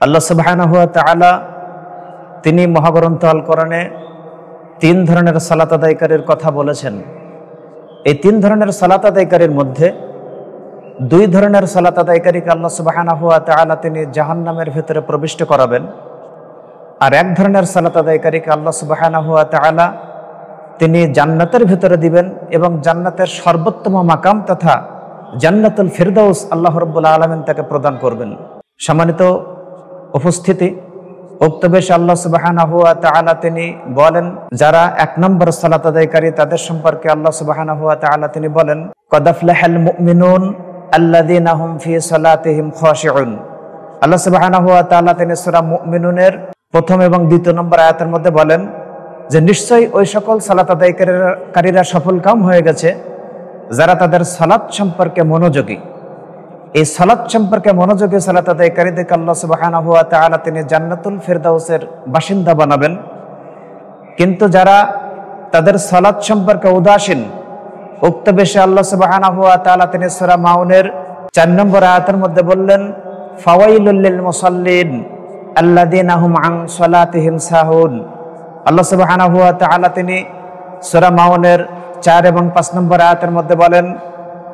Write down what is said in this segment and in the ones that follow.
আল্লাহ সুবহানাহু ওয়া তাআলা তিনি মহাগ্রন্থ আল কোরআনে 3 ধরনের সালাত আদায়কারীর কথা বলেছেন। এই 3 ধরনের সালাত আদায়কারীর মধ্যে 2 ধরনের সালাত আদায়কারীকে আল্লাহ সুবহানাহু ওয়া তাআলা তিনি জাহান্নামের ভিতরে প্রবিষ্ট করাবেন, আর 1 ধরনের সালাত আদায়কারীকে আল্লাহ সুবহানাহু ওয়া তাআলা তিনি জান্নাতের ভিতরে দিবেন এবং জান্নাতের সর্বোত্তম মাকাম তথা জান্নাতুল ফিরদাউস আল্লাহ রাব্বুল আলামিন তাকে প্রদান করবেন। সম্মানিত উপস্থিতি, উক্ত বেশে আল্লাহ সুবহানাহু ওয়া তাআলা তিনি বলেন, যারা 1 নম্বর সালাত আদায়কারী তাদের সম্পর্কে আল্লাহ সুবহানাহু ওয়া তাআলা তিনি বলেন, ক্বাদ আফলাহাল মুমিনুন আল্লাযীনা হুম ফী সালাতিহিম খাশিউন। আল্লাহ সুবহানাহু ওয়া তাআলা তিনি সূরা মুমিনুনের 1ম এবং 2 নম্বর আয়াতের মধ্যে বলেন যে নিশ্চয়ই ওই সকল সালাত আদায়কারীরা সফল কাম হয়ে গেছে যারা তাদের সালাত সম্পর্কে মনোযোগী। এই সালাত সম্পর্কে মনোযোগী সালাত আদায়কারীদেরকে আল্লাহ সুবহানাহু ওয়া তাআলা তিনি জান্নাতুল ফিরদাউসের বাসিন্দা বানাবেন। কিন্তু যারা তাদের সালাত সম্পর্কে উদাসীন, উক্ত বেশে আল্লাহ সুবহানাহু ওয়া তাআলা তিনি সূরা মাউনের 4 নম্বর আয়াতের মধ্যে বললেন, ফাওয়াইলুল লিল মুসাল্লিন আল্লাযীনা হুম আন সালাতিহিম সাহুন। আল্লাহ সুবহানাহু ওয়া তাআলা তিনি সূরা মাউনের 4 এবং 5 নম্বর আয়াতের মধ্যে বলেন,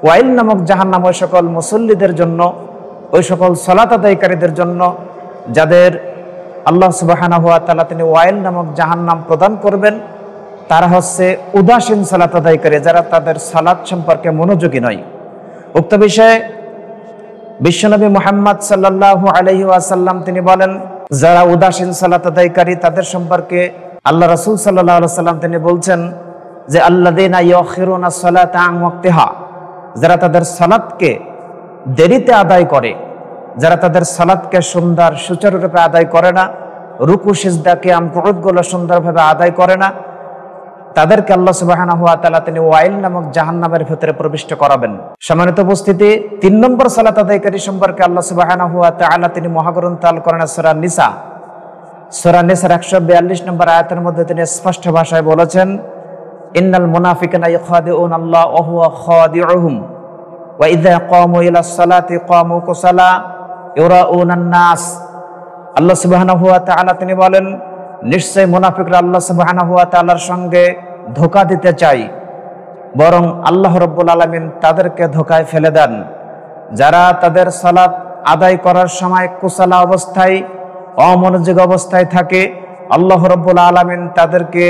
ওয়াইল নামক জাহান্নাম ওই সকল মুসল্লিদের জন্য, ওই সকল সালাত আদায়কারীদের জন্য যাদের আল্লাহ সুবহানাহু ওয়া তাআলা তিনি ওয়াইল নামক জাহান্নাম প্রদান করবেন। তারা হচ্ছে উদাসীন সালাত আদায়কারী, যারা তাদের সালাত সম্পর্কে মনোযোগী নয়। উক্ত বিষয়ে বিশ্বনবী মুহাম্মদ সাল্লাল্লাহু আলাইহি ওয়াসাল্লাম তিনি বলেন, যারা উদাসীন সালাত আদায়কারী তাদের সম্পর্কে আল্লাহ রাসূল সাল্লাল্লাহু আলাইহি ওয়াসাল্লাম তিনি বলছেন যে আল্লাযীনা ইউখিরুনা সালাতা আন ওয়াক্তিহা, যারা তাদের সালাতকে দেরিতে আদায় করে, যারা তাদের সালাতকে সুন্দর সুচারুরূপে আদায় করে না, রুকু সিজদা কিয়াম কুউদগুলো সুন্দরভাবে আদায় করে না, তাদেরকে আল্লাহ সুবহানাহু ওয়া তাআলা তিনি ওয়াইল নামক জাহান্নামের ভিতরে প্রবিষ্ট করাবেন। সম্মানিত উপস্থিতি, 3 নম্বর সালাত আদায়কারী সম্পর্কে আল্লাহ সুবহানাহু ওয়া তাআলা তিনি মহাগ্রন্থ আল কোরআনের সূরা নিসার 142 নম্বর আয়াতের মধ্যে তিনি স্পষ্ট ভাষায় বলেছেন, ইন্নাল মুনাফিকিনা ইখাদিউনা আল্লাহ ওয়া হুয়া খাদিউহুম ওয়া ইযা ক্বামু ইলাস সালাতি ক্বামু কুসালা ইউরাউনান নাস। আল্লাহ সুবহানাহু ওয়া তাআলা তিনি বলেন, নিশ্চয় মুনাফিকরা আল্লাহ সুবহানাহু ওয়া তাআলার সঙ্গে ধোঁকা দিতে চায়, বরং আল্লাহ রাব্বুল আলামিন তাদেরকে ধোঁকায় ফেলে দেন। যারা তাদের সালাত আদায় করার সময় কুসালা অবস্থায়, অমনোযোগী অবস্থায় থাকে, আল্লাহ রাব্বুল আলামিন তাদেরকে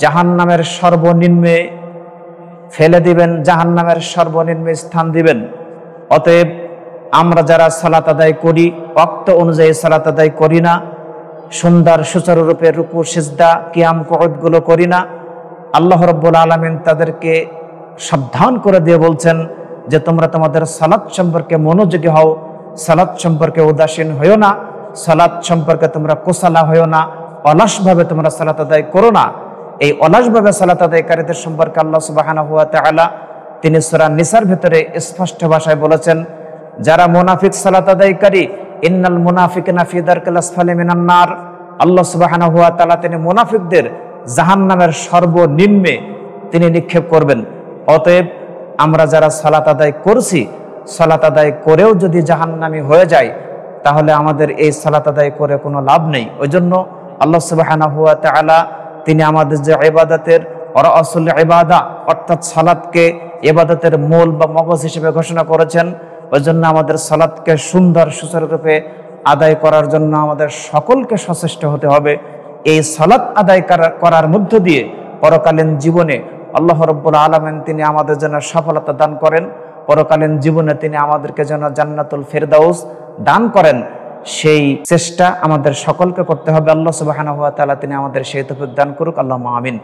জাহান্নামের সর্বনিম্নে ফেলে দিবেন, জাহান্নামের সর্বনিম্নে স্থান দিবেন। অতএব আমরা যারা সালাত আদায় করি, ওয়াক্ত অনুযায়ী সালাত আদায় করি না, সুন্দর সুচারুরূপে রুকু সিজদা কিয়াম কুউদগুলো করি না, আল্লাহ রাব্বুল আলামিন তাদেরকে সাবধান করে দিয়ে বলছেন যে তোমরা তোমাদের সালাত সম্পর্কে মনোযোগী হও, সালাত সম্পর্কে উদাসীন হইও না, সালাত সম্পর্কে তোমরা কুসালা হইও না, অলসভাবে তোমরা সালাত আদায় করো না। এই অলসভাবে সালাত আদায়কারীদের সম্পর্কে আল্লাহ সুবহানাহু ওয়া তাআলা তিনি সূরা নিসার ভিতরে স্পষ্ট ভাষায় বলেছেন, যারা মুনাফিক সালাত আদায়কারী, ইন্নাল মুনাফিকিনা ফি দারকিল আসফালি মিনান নার। আল্লাহ সুবহানাহু ওয়া তাআলা তিনি মুনাফিকদের জাহান্নামের সর্বনিম্নে তিনি নিক্ষেপ করবেন। অতএব আমরা যারা সালাত আদায় করছি, সালাত আদায় করেও যদি জাহান্নামী হয়ে যায়, তাহলে আমাদের এই সালাত আদায় করে কোনো লাভ নেই। ওই জন্য আল্লাহ সুবহানাহু ওয়া তাআলা তিনি আমাদের যে ইবাদতের রাসুল ইবাদা অর্থাৎ সালাতকে ইবাদতের মূল বা মগজ হিসেবে ঘোষণা করেছেন। ওই জন্য আমাদের সালাতকে সুন্দর সুচারুরূপে আদায় করার জন্য আমাদের সকলকে সচেষ্ট হতে হবে। এই সালাত আদায় করার মধ্য দিয়ে পরকালীন জীবনে আল্লাহ রাব্বুল আলামিন তিনি আমাদের জন্য সফলতা দান করেন, পরকালীন জীবনে তিনি আমাদেরকে যেন জান্নাতুল ফিরদাউস দান করেন, সেই চেষ্টা আমাদের সকলকে করতে হবে। আল্লাহ সুবহানাহু ওয়া তাআলা তিনি আমাদের সেই তৌফিক দান করুক। আল্লাহুম্মা আমিন।